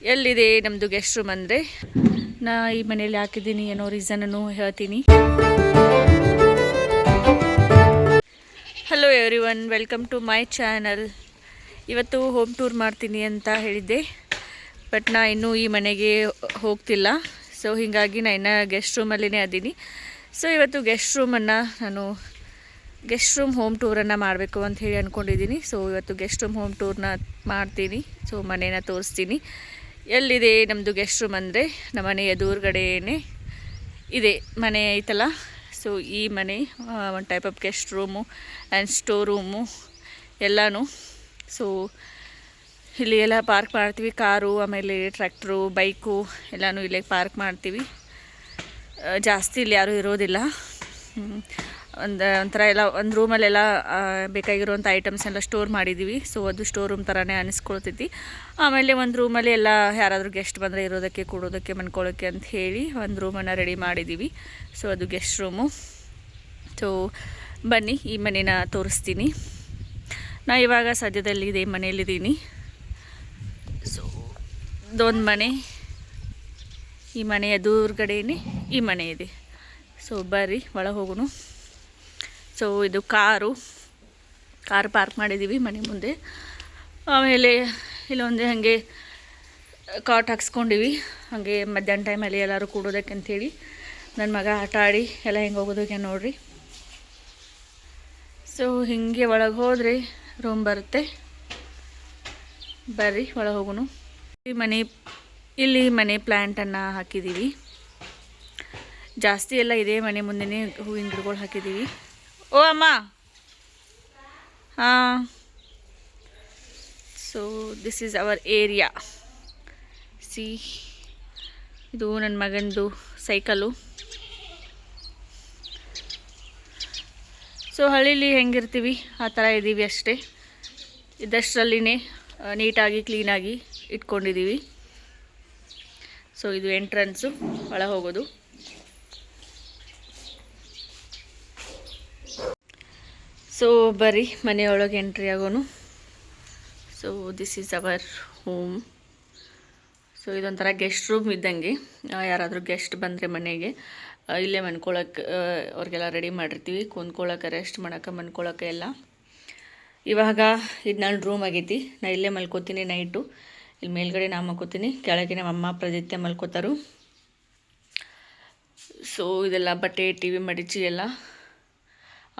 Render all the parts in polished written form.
ಎಲ್ಲಿದೆ ನಮ್ಮದು guest room ಅಂದರೆ ನಾ ಈ ಮನೇಲಿ ಹಾಕಿದ್ದೀನಿ ಏನೋ ರೀಸನನ್ನು ಹೇಳ್ತೀನಿ. Hello everyone, welcome to my channel. ಇವತ್ತು ಹೋಮ್ ಟೂರ್ ಮಾಡ್ತೀನಿ ಅಂತ ಹೇಳಿದ್ದೆ, ಬಟ್ ನಾ ಇನ್ನೂ ಈ ಮನೆಗೆ ಹೋಗ್ತಿಲ್ಲ. ಸೊ ಹೀಗಾಗಿ ನಾ ಇನ್ನೂ ಗೆಸ್ಟ್ ರೂಮಲ್ಲಿನೇ ಅದೀನಿ. ಸೊ ಇವತ್ತು ಗೆಸ್ಟ್ ರೂಮ್ ಹೋಮ್ ಟೂರನ್ನು ಮಾಡಬೇಕು ಅಂತ ಹೇಳಿ ಅಂದ್ಕೊಂಡಿದ್ದೀನಿ. ಸೊ ಇವತ್ತು ಗೆಸ್ಟ್ ರೂಮ್ ಹೋಮ್ ಟೂರ್ನ ಮಾಡ್ತೀನಿ. ಸೊ ಮನೇನ ತೋರಿಸ್ತೀನಿ. ಎಲ್ಲಿದೆ ನಮ್ಮದು ಗೆಸ್ಟ್ ರೂಮ್ ಅಂದರೆ ನಮ್ಮ ಮನೆ ಎದುರುಗಡೆಯೇ ಇದೆ ಮನೆ ಐತಲ್ಲ. ಸೊ ಈ ಮನೆ ಒಂದು type of guest room and store room ಎಲ್ಲನೂ. ಸೊ ಇಲ್ಲಿ ಎಲ್ಲ ಪಾರ್ಕ್ ಮಾಡ್ತೀವಿ, ಕಾರು, ಆಮೇಲೆ ಟ್ರ್ಯಾಕ್ಟ್ರು, ಬೈಕು ಎಲ್ಲನೂ ಇಲ್ಲೇ ಪಾರ್ಕ್ ಮಾಡ್ತೀವಿ. ಜಾಸ್ತಿ ಇಲ್ಲಿ ಯಾರೂ ಇರೋದಿಲ್ಲ. ಒಂಥರ ಎಲ್ಲ ಒಂದು ರೂಮಲ್ಲೆಲ್ಲ ಬೇಕಾಗಿರುವಂಥ ಐಟಮ್ಸ್ ಎಲ್ಲ ಸ್ಟೋರ್ ಮಾಡಿದ್ದೀವಿ. ಸೊ ಅದು ಸ್ಟೋರ್ ರೂಮ್ ಥರನೇ ಅನಿಸ್ಕೊಳ್ತೈತಿ. ಆಮೇಲೆ ಒಂದು ರೂಮಲ್ಲಿ ಎಲ್ಲ ಯಾರಾದರೂ ಗೆಸ್ಟ್ ಬಂದರೆ ಇರೋದಕ್ಕೆ, ಕೂಡೋದಕ್ಕೆ, ಮನ್ಕೊಳ್ಳೋಕ್ಕೆ ಅಂತ ಹೇಳಿ ಒಂದು ರೂಮನ್ನು ರೆಡಿ ಮಾಡಿದ್ದೀವಿ. ಸೊ ಅದು ಗೆಸ್ಟ್ ರೂಮು. ಸೊ ಬನ್ನಿ ಈ ಮನೇನ ತೋರಿಸ್ತೀನಿ. ನಾ ಇವಾಗ ಸದ್ಯದಲ್ಲಿ ಇದೇ ಮನೆಯಲ್ಲಿದ್ದೀನಿ. ಸೊ ಇದೊಂದು ಮನೆ, ಈ ಮನೆ ಎದುರುಗಡೆಯೇ ಈ ಮನೆ ಇದೆ. ಸೊ ಬರ್ರಿ ಒಳಗೆ ಹೋಗೋಣ. ಸೊ ಇದು ಕಾರು ಪಾರ್ಕ್ ಮಾಡಿದ್ದೀವಿ ಮನೆ ಮುಂದೆ. ಆಮೇಲೆ ಇಲ್ಲೊಂದೇ ಹಾಗೆ ಕಾಟ್ ಹಾಕ್ಸ್ಕೊಂಡಿವಿ. ಹಾಗೆ ಮಧ್ಯಾಹ್ನ ಟೈಮಲ್ಲಿ ಎಲ್ಲರೂ ಕೂಡೋದಕ್ಕೆ ಅಂಥೇಳಿ ನನ್ನ ಮಗ ಆಟ ಆಡಿ ಎಲ್ಲ ಹೆಂಗೆ ಹೋಗೋದಕ್ಕೆ ನೋಡಿರಿ. ಸೊ ಹೀಗೆ ಒಳಗೆ ಹೋದರೆ ರೂಮ್ ಬರುತ್ತೆ. ಬರ್ರಿ ಒಳಗೆ ಹೋಗೋಣ. ಇಲ್ಲಿ ಮನೆ ಪ್ಲ್ಯಾಂಟನ್ನು ಹಾಕಿದ್ದೀವಿ. ಜಾಸ್ತಿ ಎಲ್ಲ ಇದೇ ಮನೆ ಮುಂದೆನೇ ಹೂವಿನ ಗಿಡಗಳು ಹಾಕಿದ್ದೀವಿ. ಓ ಅಮ್ಮ, ಹಾಂ. So this is our area. C, ಇದು ನನ್ನ ಮಗಂದು ಸೈಕಲು. ಸೊ ಹಳ್ಳಿಲಿ ಹೆಂಗಿರ್ತೀವಿ ಆ ಥರ ಇದ್ದೀವಿ ಅಷ್ಟೇ. ಇದಷ್ಟರಲ್ಲಿನೇ ನೀಟಾಗಿ ಕ್ಲೀನಾಗಿ ಇಟ್ಕೊಂಡಿದ್ದೀವಿ. ಸೊ ಇದು ಎಂಟ್ರೆನ್ಸು, ಒಳಗೆ ಹೋಗೋದು. ಸೊ ಬರ್ರಿ ಮನೆಯೊಳಗೆ ಎಂಟ್ರಿ ಆಗೋನು. So this is our home. So ಇದೊಂಥರ ಗೆಸ್ಟ್ ರೂಮ್ ಇದ್ದಂಗೆ. ಯಾರಾದರೂ ಗೆಸ್ಟ್ ಬಂದರೆ ಮನೆಗೆ ಇಲ್ಲೇ ಮನ್ಕೊಳಕ್ಕೆ ಅವ್ರಿಗೆಲ್ಲ ರೆಡಿ ಮಾಡಿರ್ತೀವಿ. ಕುಂದ್ಕೊಳ್ಳೋಕೆ, ರೆಸ್ಟ್ ಮಾಡೋಕೆ, ಮನ್ಕೊಳಕ್ಕೆ ಎಲ್ಲ. ಇವಾಗ ಇದು ನನ್ನ ರೂಮ್ ಆಗೈತಿ. ನಾ ಇಲ್ಲೇ ಮಲ್ಕೋತೀನಿ ನೈಟು. ಇಲ್ಲಿ ಮೇಲ್ಗಡೆ ನಾ ಮಲ್ಕೋತೀನಿ, ಕೆಳಗೆ ನಮ್ಮ ಅಮ್ಮ ಪ್ರದಿತ್ಯ ಮಲ್ಕೋತಾರು. ಸೊ ಇದೆಲ್ಲ ಬಟ್ಟೆ, ಟಿ ವಿ ಮಡಿಚಿ ಎಲ್ಲ.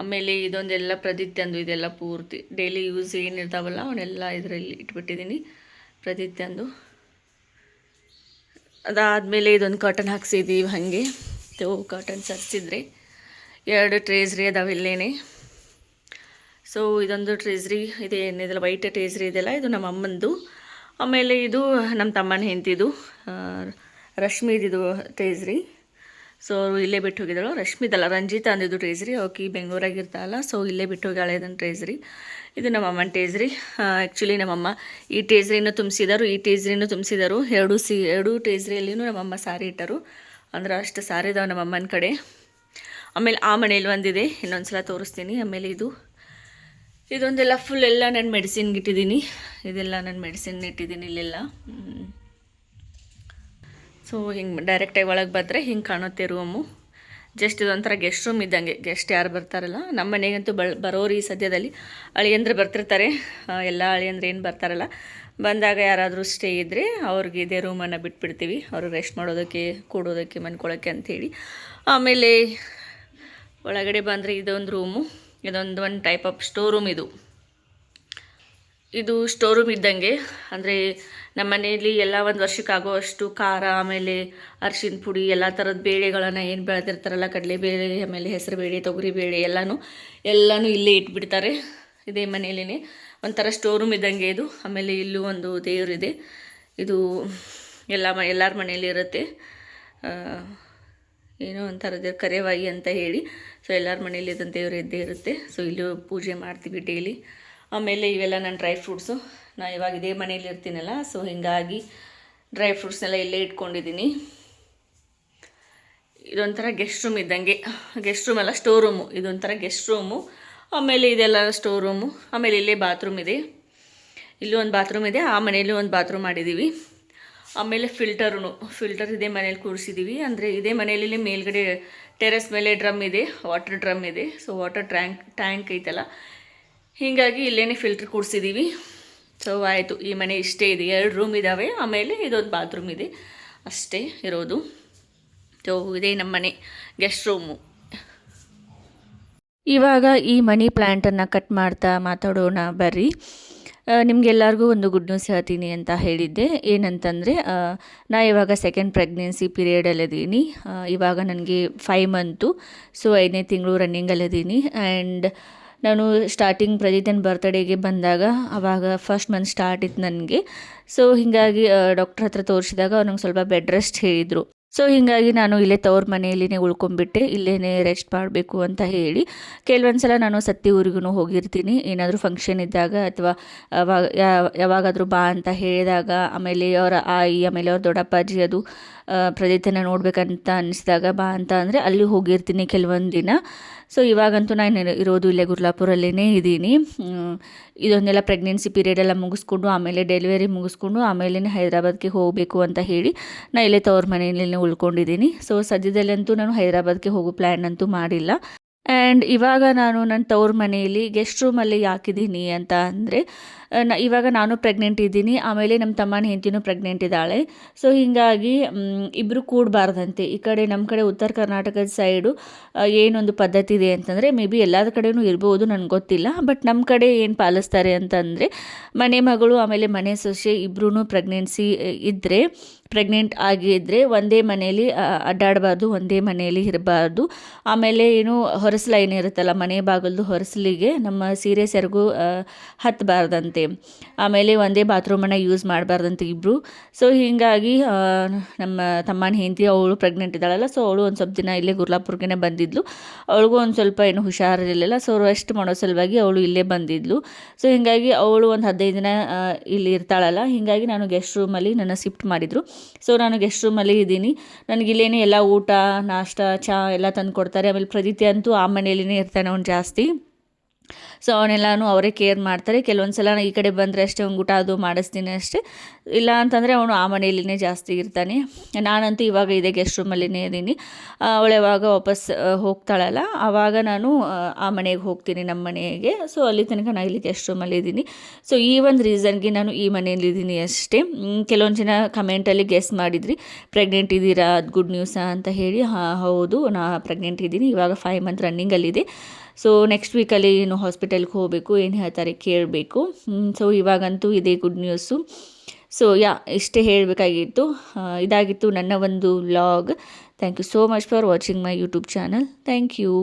ಆಮೇಲೆ ಇದೊಂದೆಲ್ಲ ಪ್ರದಿತ್ಯಂದು, ಇದೆಲ್ಲ ಪೂರ್ತಿ ಡೈಲಿ ಯೂಸ್ ಏನಿರ್ತಾವಲ್ಲ ಅವನ್ನೆಲ್ಲ ಇದರಲ್ಲಿ ಇಟ್ಬಿಟ್ಟಿದ್ದೀನಿ ಪ್ರದಿತ್ಯಂದು. ಅದಾದಮೇಲೆ ಇದೊಂದು ಕಾಟನ್ ಹಾಕ್ಸಿದ್ದೀವಿ ಹಾಗೆ. ಕಾಟನ್ ಸರ್ಸಿದ್ರೆ 2 ಟ್ರೇಸ್ರಿ ಅದಾವೆ ಇಲ್ಲೇನೆ. ಸೊ ಇದೊಂದು ಟ್ರೇಸ್ರಿ ಇದೆ, ಏನಿದೆಲ್ಲ ವೈಟ್ ಟ್ರೇಸ್ರಿ ಇದೆಲ್ಲ, ಇದು ನಮ್ಮ ಅಮ್ಮಂದು. ಆಮೇಲೆ ಇದು ನಮ್ಮ ತಮ್ಮನ ಹೆಂಡ್ತಿದು, ರಶ್ಮಿದಿದು ಟ್ರೇಸ್ರಿ. ಸೊ ಅವರು ಇಲ್ಲೇ ಬಿಟ್ಟು ಹೋಗಿದ್ದಳು. ರಶ್ಮಿದಲ್ಲ, ರಂಜಿತಾ ಅಂದಿದ್ದು ಟ್ರೇಸ್ರಿ. ಅವಕ್ಕೆ ಬೆಂಗಳೂರಾಗಿರ್ತಾಳಲ್ಲ, ಸೊ ಇಲ್ಲೇ ಬಿಟ್ಟು ಹೋಗಿ ಇದನ್ನು ಟ್ರೇಸ್ರಿ. ಇದು ನಮ್ಮ ಅಮ್ಮನ ಟೇಸ್ರಿ. ಆ್ಯಕ್ಚುಲಿ ನಮ್ಮಮ್ಮ ಈ ಟೇಸ್ರಿನೂ ತುಂಬಿಸಿದರು, ಈ ಟೇಸ್ರಿನೂ ತುಂಬಿಸಿದರು. ಎರಡು ಟೇಸ್ರಿಯಲ್ಲಿನೂ ನಮ್ಮಮ್ಮ ಸಾರಿ ಇಟ್ಟರು. ಅಂದ್ರೆ ಅಷ್ಟು ಸಾರಿ ಇದಾವೆ ನಮ್ಮ ಅಮ್ಮನ ಕಡೆ. ಆಮೇಲೆ ಆ ಮನೇಲಿ ಒಂದಿದೆ, ಇನ್ನೊಂದು ಸಲ ತೋರಿಸ್ತೀನಿ. ಆಮೇಲೆ ಇದೊಂದೆಲ್ಲ ಫುಲ್ ಎಲ್ಲ ನಾನು ಮೆಡಿಸಿನ್ಗೆ ಇಟ್ಟಿದ್ದೀನಿ. ಇದೆಲ್ಲ ನಾನು ಮೆಡಿಸಿನ್ ಇಟ್ಟಿದ್ದೀನಿ ಇಲ್ಲೆಲ್ಲ. ಸೊ ಹಿಂಗೆ ಡೈರೆಕ್ಟಾಗಿ ಒಳಗೆ ಬಂದರೆ ಹಿಂಗೆ ಕಾಣುತ್ತೆ ರೂಮು. ಜಸ್ಟ್ ಇದೊಂಥರ ಗೆಸ್ಟ್ ರೂಮ್ ಇದ್ದಂಗೆ. ಗೆಸ್ಟ್ ಯಾರು ಬರ್ತಾರಲ್ಲ, ನಮ್ಮ ಮನೆಗಂತೂ ಬರೋರು ಈ ಸದ್ಯದಲ್ಲಿ ಅಳಿಯಂದ್ರೆ ಬರ್ತಿರ್ತಾರೆ. ಎಲ್ಲ ಅಳಿಯಂದ್ರೆ ಏನು ಬರ್ತಾರಲ್ಲ, ಬಂದಾಗ ಯಾರಾದರೂ ಸ್ಟೇ ಇದ್ದರೆ ಅವ್ರಿಗೆ ಇದೇ ರೂಮನ್ನು ಬಿಟ್ಬಿಡ್ತೀವಿ. ಅವರು ರೆಸ್ಟ್ ಮಾಡೋದಕ್ಕೆ, ಕೂಡೋದಕ್ಕೆ, ಮನ್ಕೊಳ್ಳೋಕ್ಕೆ ಅಂಥೇಳಿ. ಆಮೇಲೆ ಒಳಗಡೆ ಬಂದರೆ ಇದೊಂದು ರೂಮು. ಒಂದು ಟೈಪ್ ಆಫ್ ಸ್ಟೋರ್ ರೂಮ್ ಇದು ಸ್ಟೋರ್ ರೂಮ್ ಇದ್ದಂಗೆ. ಅಂದರೆ ನಮ್ಮ ಮನೆಯಲ್ಲಿ ಎಲ್ಲ ಒಂದು ವರ್ಷಕ್ಕೆ ಆಗೋವಷ್ಟು ಖಾರ, ಆಮೇಲೆ ಅರಿಶಿನ ಪುಡಿ, ಎಲ್ಲ ಥರದ ಬೇಳೆಗಳನ್ನು ಏನು ಬೆಳೆದಿರ್ತಾರಲ್ಲ, ಕಡಲೆಬೇಳೆ, ಆಮೇಲೆ ಹೆಸರು ಬೇಳೆ, ತೊಗರಿ ಬೇಳೆ ಎಲ್ಲನೂ ಇಲ್ಲೇ ಇಟ್ಬಿಡ್ತಾರೆ. ಇದೇ ಮನೆಯಲ್ಲೇ ಒಂಥರ ಸ್ಟೋರ್ ರೂಮ್ ಇದ್ದಂಗೆ ಇದು. ಆಮೇಲೆ ಇಲ್ಲೂ ಒಂದು ದೇವರಿದೆ. ಇದು ಎಲ್ಲರ ಮನೆಯಲ್ಲಿ ಇರುತ್ತೆ. ಏನೋ ಒಂಥರ ಕರೆವಾಯಿ ಅಂತ ಹೇಳಿ. ಸೊ ಎಲ್ಲರ ಮನೆಯಲ್ಲಿ ಇದೊಂದು ದೇವರು ಇದ್ದೇ ಇರುತ್ತೆ. ಸೊ ಇಲ್ಲೂ ಪೂಜೆ ಮಾಡ್ತೀವಿ ಡೈಲಿ. ಆಮೇಲೆ ಇವೆಲ್ಲ ನನ್ನ ಡ್ರೈ ಫ್ರೂಟ್ಸು. ನಾನು ಇವಾಗ ಇದೇ ಮನೇಲಿ ಇರ್ತೀನಲ್ಲ, ಸೊ ಹೀಗಾಗಿ ಡ್ರೈ ಫ್ರೂಟ್ಸ್ನೆಲ್ಲ ಇಲ್ಲೇ ಇಟ್ಕೊಂಡಿದ್ದೀನಿ. ಇದೊಂಥರ ಗೆಸ್ಟ್ ರೂಮ್ ಇದ್ದಂಗೆ. ಗೆಸ್ಟ್ ರೂಮ್ ಅಲ್ಲ, ಸ್ಟೋರ್ ರೂಮು. ಇದೊಂಥರ ಗೆಸ್ಟ್ ರೂಮು. ಆಮೇಲೆ ಇದೆಲ್ಲ ಸ್ಟೋರ್ ರೂಮು. ಆಮೇಲೆ ಇಲ್ಲೇ ಬಾತ್ರೂಮ್ ಇದೆ. ಇಲ್ಲೂ ಒಂದು ಬಾತ್ರೂಮ್ ಇದೆ. ಆ ಮನೆಯಲ್ಲೂ ಒಂದು ಬಾತ್ರೂಮ್ ಮಾಡಿದ್ದೀವಿ. ಆಮೇಲೆ ಫಿಲ್ಟರ್ ಇದೇ ಮನೇಲಿ ಕೂರಿಸಿದ್ದೀವಿ. ಅಂದರೆ ಇದೇ ಮನೆಯಲ್ಲಿ ಮೇಲ್ಗಡೆ ಟೆರೆಸ್ ಮೇಲೆ ಡ್ರಮ್ ಇದೆ, ವಾಟರ್ ಡ್ರಮ್ ಇದೆ. ಸೊ ವಾಟರ್ ಟ್ಯಾಂಕ್ ಐತಲ್ಲ, ಹೀಗಾಗಿ ಇಲ್ಲೇ ಫಿಲ್ಟರ್ ಕೂರಿಸಿದ್ದೀವಿ. ಸೊ ಆಯಿತು, ಈ ಮನೆ ಇಷ್ಟೇ ಇದೆ. 2 ರೂಮ್ ಇದ್ದಾವೆ, ಆಮೇಲೆ ಇದೊಂದು ಬಾತ್ರೂಮ್ ಇದೆ, ಅಷ್ಟೇ ಇರೋದು. ಸೊ ಇದೇ ನಮ್ಮ ಮನೆ ಗೆಸ್ಟ್ ರೂಮು. ಇವಾಗ ಈ ಮನಿ ಪ್ಲ್ಯಾಂಟನ್ನು ಕಟ್ ಮಾಡ್ತಾ ಮಾತಾಡೋಣ ಬರ್ರಿ. ನಿಮಗೆಲ್ಲರಿಗೂ ಒಂದು ಗುಡ್ ನ್ಯೂಸ್ ಹೇಳ್ತೀನಿ ಅಂತ ಹೇಳಿದ್ದೆ. ಏನಂತಂದರೆ ನಾ ಇವಾಗ ಸೆಕೆಂಡ್ ಪ್ರೆಗ್ನೆನ್ಸಿ ಪೀರಿಯಡಲ್ಲಿದ್ದೀನಿ. ಇವಾಗ ನನಗೆ 5 ಮಂತು, ಸೊ 5ನೇ ತಿಂಗಳು ರನ್ನಿಂಗಲ್ಲಿದ್ದೀನಿ. ಆ್ಯಂಡ್ ನಾನು ಸ್ಟಾರ್ಟಿಂಗ್ ಪ್ರಜಿತನ ಬರ್ತ್ಡೇಗೆ ಬಂದಾಗ ಆವಾಗ ಫಸ್ಟ್ ಮಂತ್ ಸ್ಟಾರ್ಟ್ ಇತ್ತು ನನಗೆ. ಸೊ ಹೀಗಾಗಿ ಡಾಕ್ಟ್ರ್ ಹತ್ರ ತೋರಿಸಿದಾಗ ಅವ್ರು ನಂಗೆ ಸ್ವಲ್ಪ ಬೆಡ್ ರೆಸ್ಟ್ ಹೇಳಿದರು. ಸೊ ಹೀಗಾಗಿ ನಾನು ಇಲ್ಲೇ ತವ್ರ ಮನೆಯಲ್ಲಿನೇ ಉಳ್ಕೊಂಡ್ಬಿಟ್ಟೆ, ಇಲ್ಲೇ ರೆಸ್ಟ್ ಮಾಡಬೇಕು ಅಂತ ಹೇಳಿ. ಕೆಲವೊಂದು ಸಲ ನಾನು ಸತ್ತಿ ಊರಿಗೂ ಹೋಗಿರ್ತೀನಿ, ಏನಾದರೂ ಫಂಕ್ಷನ್ ಇದ್ದಾಗ ಅಥವಾ ಯಾವಾಗಾದರೂ ಬಾ ಅಂತ ಹೇಳಿದಾಗ, ಆಮೇಲೆ ಅವರ ಆಯಿ, ಆಮೇಲೆ ಅವ್ರ ದೊಡ್ಡಪ್ಪಾಜಿ ಅದು ಪ್ರದೇಶನ ನೋಡ್ಬೇಕಂತ ಅನಿಸಿದಾಗ ಬಾ ಅಂತ ಅಂದರೆ ಅಲ್ಲಿ ಹೋಗಿರ್ತೀನಿ ಕೆಲವೊಂದು ದಿನ. ಸೊ ಇವಾಗಂತೂ ನಾನು ಇರೋದು ಇಲ್ಲೇ ಗುರ್ಲಾಪುರಲ್ಲೇ ಇದ್ದೀನಿ. ಇದೊಂದೆಲ್ಲ ಪ್ರೆಗ್ನೆನ್ಸಿ ಪೀರಿಯಡೆಲ್ಲ ಮುಗಿಸ್ಕೊಂಡು ಆಮೇಲೆ ಡೆಲಿವರಿ ಮುಗಿಸ್ಕೊಂಡು ಆಮೇಲೆ ಹೈದ್ರಾಬಾದ್ಗೆ ಹೋಗಬೇಕು ಅಂತ ಹೇಳಿ ನಾನು ಇಲ್ಲೇ ತವ್ರ ಮನೆಯಲ್ಲೇ ಉಳ್ಕೊಂಡಿದ್ದೀನಿ. ಸೊ ಸದ್ಯದಲ್ಲಂತೂ ನಾನು ಹೈದ್ರಾಬಾದ್ಗೆ ಹೋಗೋ ಪ್ಲ್ಯಾನ್ ಅಂತೂ ಮಾಡಿಲ್ಲ. ಆ್ಯಂಡ್ ಇವಾಗ ನಾನು ನನ್ನ ತವ್ರ ಮನೆಯಲ್ಲಿ ಗೆಸ್ಟ್ ರೂಮಲ್ಲಿ ಯಾಕಿದ್ದೀನಿ ಅಂತ ಅಂದರೆ, ಇವಾಗ ನಾನು ಪ್ರೆಗ್ನೆಂಟ್ ಇದ್ದೀನಿ, ಆಮೇಲೆ ನಮ್ಮ ತಮ್ಮನ ಹೆಂಡತಿನೂ ಪ್ರೆಗ್ನೆಂಟ್ ಇದ್ದಾಳೆ. ಸೊ ಹೀಗಾಗಿ ಇಬ್ಬರು ಕೂಡಬಾರ್ದಂತೆ. ಈ ಕಡೆ ನಮ್ಮ ಕಡೆ ಉತ್ತರ ಕರ್ನಾಟಕದ ಸೈಡು ಏನೊಂದು ಪದ್ಧತಿ ಇದೆ ಅಂತಂದರೆ, ಮೇ ಬಿ ಎಲ್ಲರ ಕಡೆಯೂ ಇರ್ಬೋದು, ನನಗೆ ಗೊತ್ತಿಲ್ಲ. ಬಟ್ ನಮ್ಮ ಕಡೆ ಏನು ಪಾಲಿಸ್ತಾರೆ ಅಂತಂದರೆ, ಮನೆ ಮಗಳು ಆಮೇಲೆ ಮನೆ ಸೊಸೆ ಇಬ್ಬರೂ ಪ್ರೆಗ್ನೆಂಟ್ ಆಗಿದ್ದರೆ ಒಂದೇ ಮನೆಯಲ್ಲಿ ಅಡ್ಡಾಡಬಾರ್ದು, ಒಂದೇ ಮನೆಯಲ್ಲಿ ಇರಬಾರ್ದು. ಆಮೇಲೆ ಏನು ಹೊರಸಲ ಏನಿರುತ್ತಲ್ಲ, ಮನೆ ಬಾಗಿಲ್ದು ಹೊರಸಲಿಗೆ ನಮ್ಮ ಸೀರೆ ಸೆರಗು ಹತ್ತಬಾರ್ದಂತೆ. ಆಮೇಲೆ ಒಂದೇ ಬಾತ್ರೂಮನ್ನು ಯೂಸ್ ಮಾಡಬಾರ್ದಂತೆ ಇಬ್ಬರು. ಸೊ ಹೀಗಾಗಿ ನಮ್ಮ ತಮ್ಮನ ಹೆಂಡತಿ ಅವಳು ಪ್ರೆಗ್ನೆಂಟ್ ಇದ್ದಾಳಲ್ಲ, ಸೊ ಅವಳು ಒಂದು ಸ್ವಲ್ಪ ದಿನ ಇಲ್ಲೇ ಗುರ್ಲಾಪುರ್ಗೆ ಬಂದಿದ್ಲು. ಅವಳಿಗೂ ಒಂದು ಸ್ವಲ್ಪ ಏನು ಹುಷಾರಿರಲಿಲ್ಲ, ಸೊ ರೆಸ್ಟ್ ಮಾಡೋ ಸಲುವಾಗಿ ಅವಳು ಇಲ್ಲೇ ಬಂದಿದ್ಲು. ಸೊ ಹೀಗಾಗಿ ಅವಳು ಒಂದು 15 ದಿನ ಇಲ್ಲಿ ಇರ್ತಾಳಲ್ಲ, ಹೀಗಾಗಿ ನಾನು ಗೆಸ್ಟ್ ರೂಮಲ್ಲಿ ನನ್ನ ಶಿಫ್ಟ್ ಮಾಡಿದರು. ಸೊ ನಾನು ಗೆಸ್ಟ್ ರೂಮಲ್ಲಿ ಇದ್ದೀನಿ. ನನಗಿಲ್ಲೇನೆ ಎಲ್ಲ ಊಟ, ನಾಷ್ಟ, ಚಹಾ ಎಲ್ಲ ತಂದು ಕೊಡ್ತಾರೆ. ಆಮೇಲೆ ಪ್ರದೀತಿ ಅಂತೂ ಆ ಮನೆಯಲ್ಲಿನೇ ಇರ್ತಾನೆ ಅವ್ನು ಜಾಸ್ತಿ. ಸೊ ಅವನ್ನೆಲ್ಲನೂ ಅವರೇ ಕೇರ್ ಮಾಡ್ತಾರೆ. ಕೆಲವೊಂದು ಸಲ ಈ ಕಡೆ ಬಂದರೆ ಅಷ್ಟೇ ಅವ್ನಿಗೆ ಊಟ ಅದು ಮಾಡಿಸ್ತೀನಿ ಅಷ್ಟೇ, ಇಲ್ಲ ಅಂತಂದರೆ ಅವನು ಆ ಮನೆಯಲ್ಲಿನೇ ಜಾಸ್ತಿ ಇರ್ತಾನೆ. ನಾನಂತೂ ಇವಾಗ ಇದೇ ಗೆಸ್ಟ್ ರೂಮಲ್ಲಿನೇ ಇದ್ದೀನಿ. ಅವಳು ಯಾವಾಗ ವಾಪಸ್ ಹೋಗ್ತಾಳಲ್ಲ, ಆವಾಗ ನಾನು ಆ ಮನೆಗೆ ಹೋಗ್ತೀನಿ, ನಮ್ಮ ಮನೆಗೆ. ಸೊ ಅಲ್ಲಿ ತನಕ ನಾನು ಇಲ್ಲಿ ಗೆಸ್ಟ್ ರೂಮಲ್ಲಿ ಇದ್ದೀನಿ. ಸೊ ಈ ಒಂದು ರೀಸನ್ಗೆ ನಾನು ಈ ಮನೆಯಲ್ಲಿದ್ದೀನಿ ಅಷ್ಟೇ. ಕೆಲವೊಂದು ಜನ ಕಮೆಂಟಲ್ಲಿ ಗೆಸ್ ಮಾಡಿದ್ರಿ, ಪ್ರೆಗ್ನೆಂಟ್ ಇದ್ದೀರಾ, ಅದು ಗುಡ್ ನ್ಯೂಸಾ ಅಂತ ಹೇಳಿ. ಹೌದು, ನಾ ಪ್ರೆಗ್ನೆಂಟ್ ಇದ್ದೀನಿ. ಇವಾಗ 5 ಮಂತ್ ರನ್ನಿಂಗಲ್ಲಿದೆ. ಸೊ ನೆಕ್ಸ್ಟ್ ವೀಕಲ್ಲಿ ಏನು ಹಾಸ್ಪಿಟಲ್ಗೆ ಹೋಗಬೇಕು, ಏನು ಹೇಳ್ತಾರೆ ಕೇಳಬೇಕು. ಸೊ ಇವಾಗಂತೂ ಇದೇ ಗುಡ್ ನ್ಯೂಸು. ಸೊ ಇಷ್ಟೇ ಹೇಳಬೇಕಾಗಿತ್ತು. ಇದಾಗಿತ್ತು ನನ್ನ ಒಂದು vlog. Thank you so much for watching my YouTube channel. Thank you.